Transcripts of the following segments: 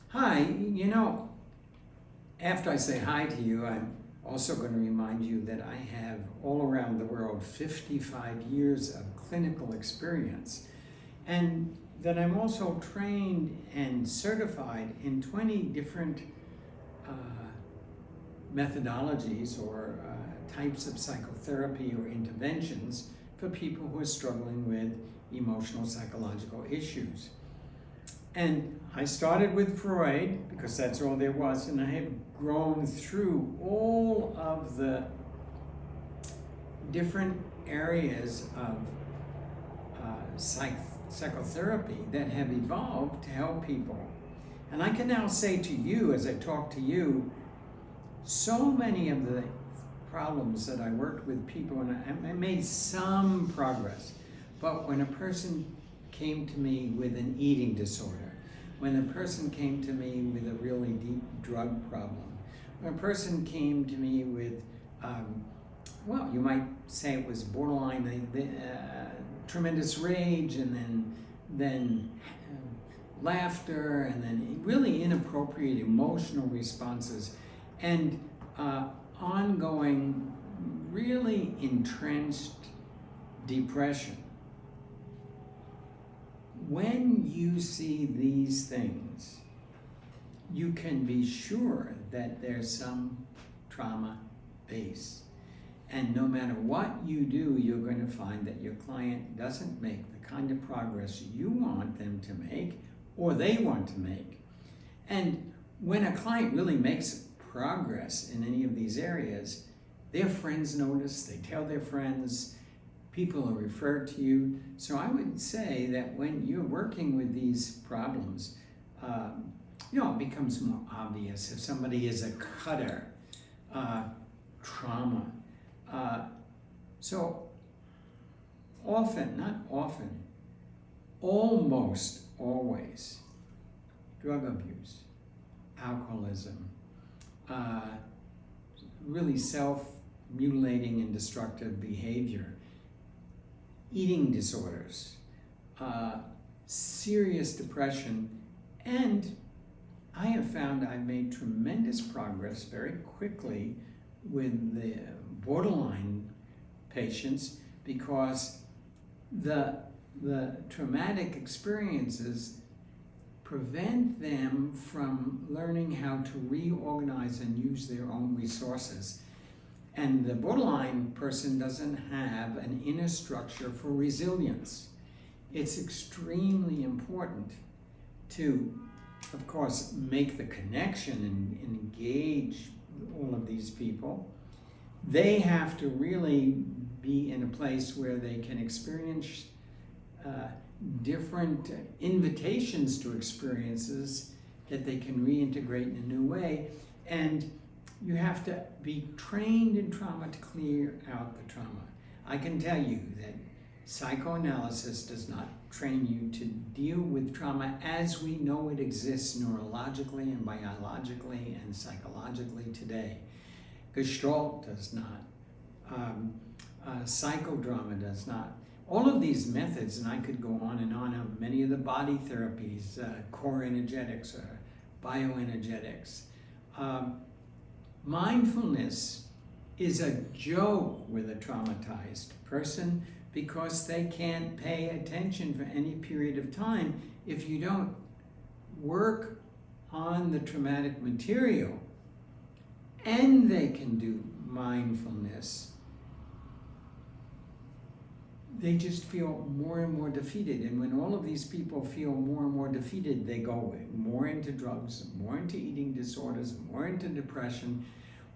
Hi, after I say hi to you, I'm also going to remind you that I have all around the world 55 years of clinical experience, and that I'm also trained and certified in 20 different uh, methodologies or types of psychotherapy or interventions for people who are struggling with emotional psychological issues. And I started with Freud because that's all there was, and I have grown through all of the different areas of psychotherapy that have evolved to help people. And I can now say to you, as I talk to you, so many of the problems that I worked with people, and I made some progress, but when a person came to me with an eating disorder, when a person came to me with a really deep drug problem, when a person came to me with, well, you might say it was borderline tremendous rage, and then laughter, and then really inappropriate emotional responses, and ongoing, really entrenched depression. When you see these things, you can be sure that there's some trauma base. And no matter what you do, you're going to find that your client doesn't make the kind of progress you want them to make or they want to make. And when a client really makes progress in any of these areas, their friends notice, they tell their friends, people are referred to you. So I would say that when you're working with these problems, it becomes more obvious if somebody is a cutter, trauma. So often, not often, almost always, drug abuse, alcoholism, really self-mutilating and destructive behavior, eating disorders, serious depression, and I have found I've made tremendous progress very quickly with the borderline patients because the traumatic experiences prevent them from learning how to reorganize and use their own resources. And the borderline person doesn't have an inner structure for resilience. It's extremely important to, of course, make the connection and engage all of these people. They have to really be in a place where they can experience different invitations to experiences that they can reintegrate in a new way. And you have to be trained in trauma to clear out the trauma. I can tell you that psychoanalysis does not train you to deal with trauma as we know it exists neurologically and biologically and psychologically today. Gestalt does not. Psychodrama does not. All of these methods, and I could go on and on, many of the body therapies, core energetics or bioenergetics. Mindfulness is a joke with a traumatized person because they can't pay attention for any period of time if you don't work on the traumatic material, and they can do mindfulness. They just feel more and more defeated. And when all of these people feel more and more defeated, they go more into drugs, more into eating disorders, more into depression.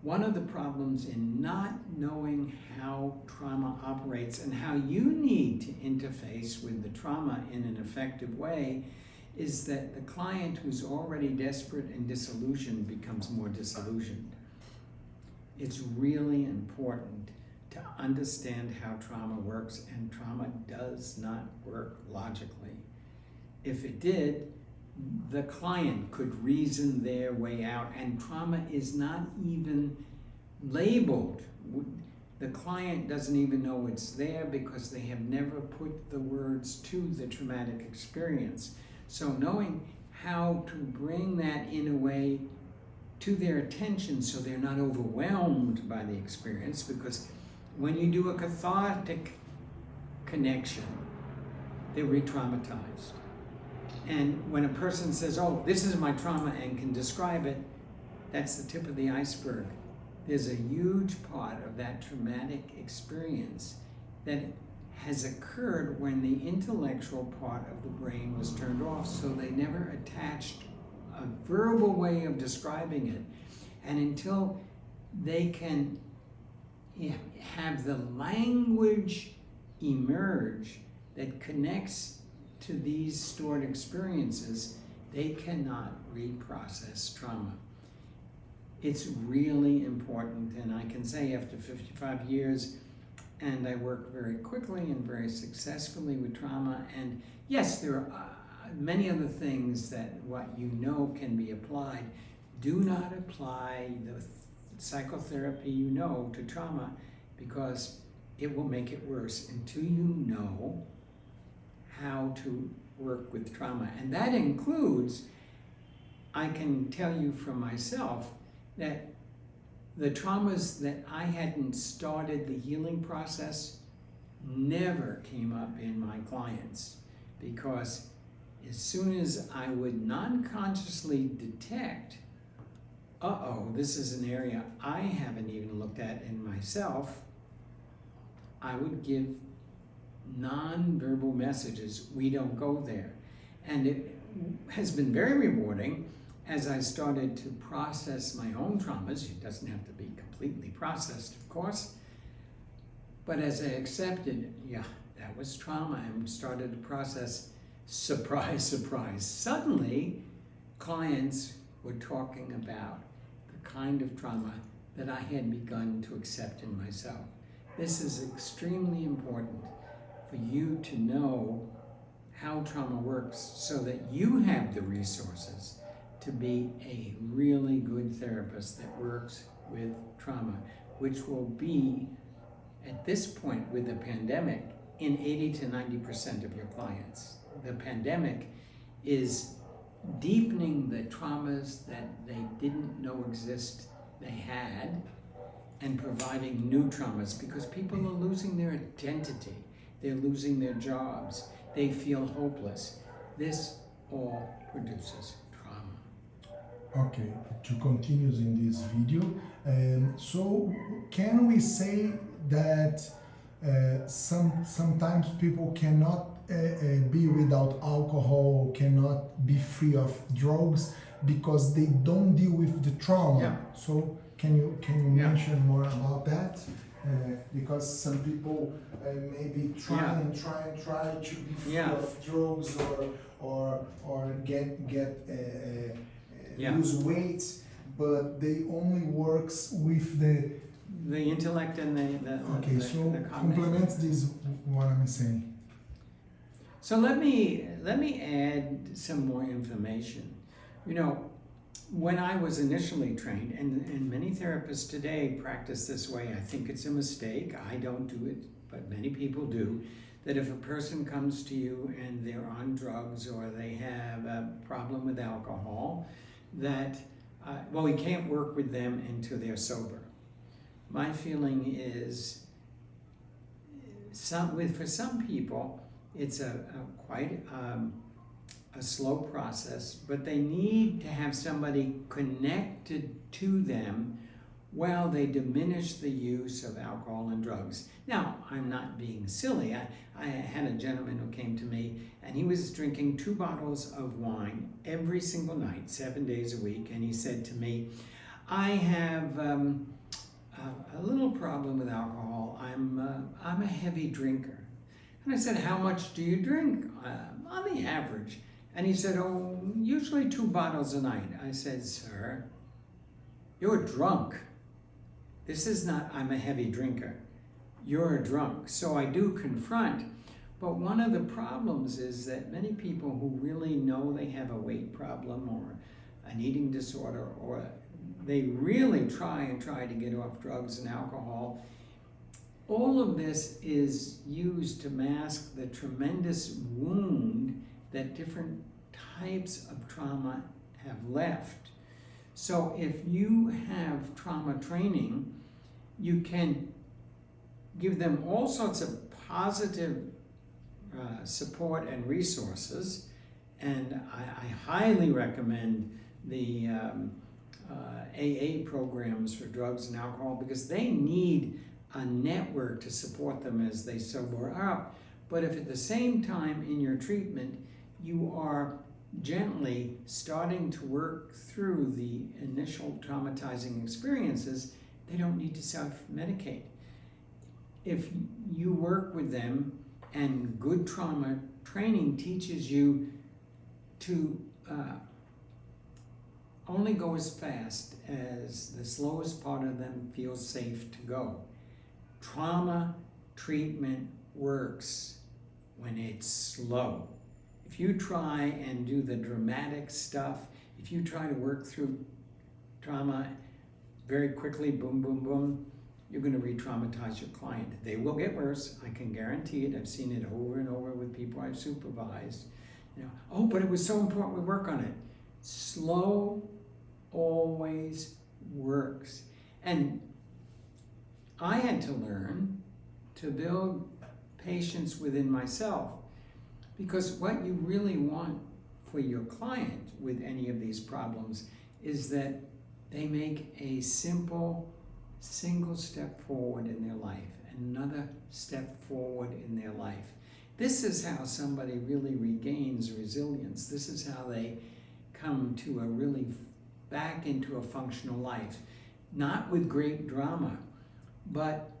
One of the problems in not knowing how trauma operates and how you need to interface with the trauma in an effective way is that the client who's already desperate and disillusioned becomes more disillusioned. It's really important to understand how trauma works, and trauma does not work logically. If it did, the client could reason their way out, and trauma is not even labeled. The client doesn't even know it's there because they have never put the words to the traumatic experience. So knowing how to bring that in a way to their attention so they're not overwhelmed by the experience, because when you do a cathartic connection, they're re-traumatized. And when a person says, oh, this is my trauma, and can describe it, that's the tip of the iceberg. There's a huge part of that traumatic experience that has occurred when the intellectual part of the brain was turned off, so they never attached a verbal way of describing it. And until they can have the language emerge that connects to these stored experiences, they cannot reprocess trauma. It's really important, and I can say after 55 years, and I work very quickly and very successfully with trauma, and yes, there are many other things that what you know can be applied. Do not apply the psychotherapy you know to trauma, because it will make it worse until you know how to work with trauma. And that includes, I can tell you from myself, that the traumas that I hadn't started the healing process never came up in my clients, because as soon as I would non-consciously detect, uh-oh, this is an area I haven't even looked at in myself, I would give non-verbal messages. We don't go there. And it has been very rewarding as I started to process my own traumas. It doesn't have to be completely processed, of course, but as I accepted, yeah, that was trauma, and started to process, surprise, surprise, suddenly clients were talking about the kind of trauma that I had begun to accept in myself. This is extremely important for you to know how trauma works, so that you have the resources to be a really good therapist that works with trauma, which will be, at this point with the pandemic, in 80 to 90% of your clients. The pandemic is deepening the traumas that they didn't know exist they had, and providing new traumas, because people are losing their identity, they're losing their jobs, they feel hopeless. This all produces trauma. Okay, to continue in this video, so can we say that sometimes people cannot be without alcohol, cannot be free of drugs because they don't deal with the trauma? Yeah. So can you mention more about that? Because some people maybe try to be free of drugs or get lose weight, but they only works with the intellect and the complement this what I'm saying. So let me add some more information. You know, when I was initially trained, and many therapists today practice this way, I think it's a mistake. I don't do it, but many people do. That if a person comes to you and they're on drugs or they have a problem with alcohol, that, well, we can't work with them until they're sober. My feeling is, for some people, it's quite a slow process, but they need to have somebody connected to them while they diminish the use of alcohol and drugs. Now, I'm not being silly. I had a gentleman who came to me, and he was drinking 2 bottles of wine every single night, 7 days a week, and he said to me, I have a little problem with alcohol. I'm a heavy drinker. And I said, how much do you drink on the average? And he said, oh, usually 2 bottles a night. I said, sir, you're drunk. This is not, I'm a heavy drinker. You're a drunk. So I do confront. But one of the problems is that many people who really know they have a weight problem or an eating disorder, or they really try to get off drugs and alcohol, all of this is used to mask the tremendous wound that different types of trauma have left. So if you have trauma training, you can give them all sorts of positive support and resources, and I highly recommend the AA programs for drugs and alcohol, because they need a network to support them as they sober up. But if at the same time in your treatment you are gently starting to work through the initial traumatizing experiences, they don't need to self-medicate. If you work with them, and good trauma training teaches you to only go as fast as the slowest part of them feels safe to go. Trauma treatment works when it's slow. If you try and do the dramatic stuff, if you try to work through trauma very quickly, boom, boom, boom, you're going to re-traumatize your client. They will get worse, I can guarantee it. I've seen it over and over with people I've supervised. You know, oh, but it was so important we work on it. Slow always works. And I had to learn to build patience within myself, because what you really want for your client with any of these problems is that they make a simple, single step forward in their life, another step forward in their life. This is how somebody really regains resilience. This is how they come to a really back into a functional life. Not with great drama, but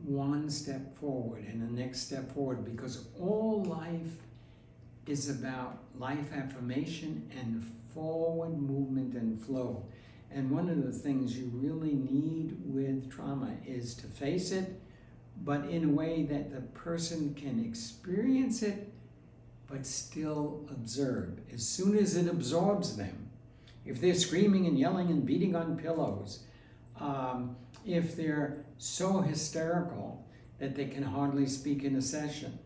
one step forward and the next step forward, because all life is about life affirmation and forward movement and flow. And one of the things you really need with trauma is to face it, but in a way that the person can experience it, but still observe. As soon as it absorbs them, if they're screaming and yelling and beating on pillows, if they're so hysterical that they can hardly speak in a session,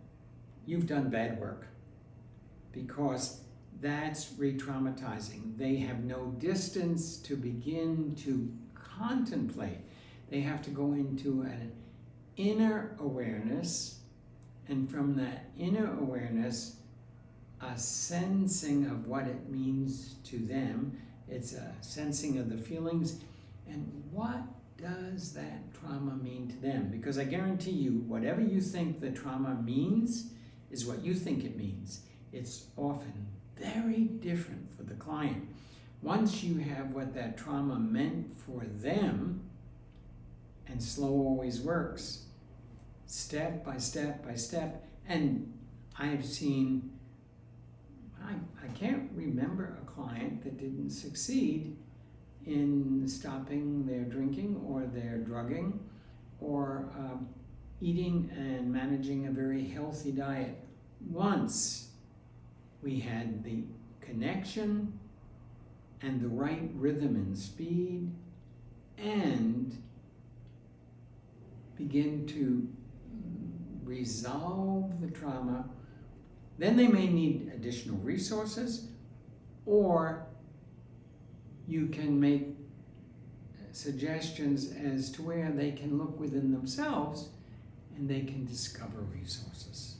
you've done bad work, because that's re-traumatizing. They have no distance to begin to contemplate. They have to go into an inner awareness, and from that inner awareness, a sensing of what it means to them. It's a sensing of the feelings, and what does that trauma mean to them? Because I guarantee you, whatever you think the trauma means is what you think it means. It's often very different for the client. Once you have what that trauma meant for them, and slow always works, step by step by step, and I've seen, I can't remember a client that didn't succeed in stopping their drinking or their drugging or eating and managing a very healthy diet. Once we had the connection and the right rhythm and speed, and begin to resolve the trauma, then they may need additional resources, or you can make suggestions as to where they can look within themselves and they can discover resources.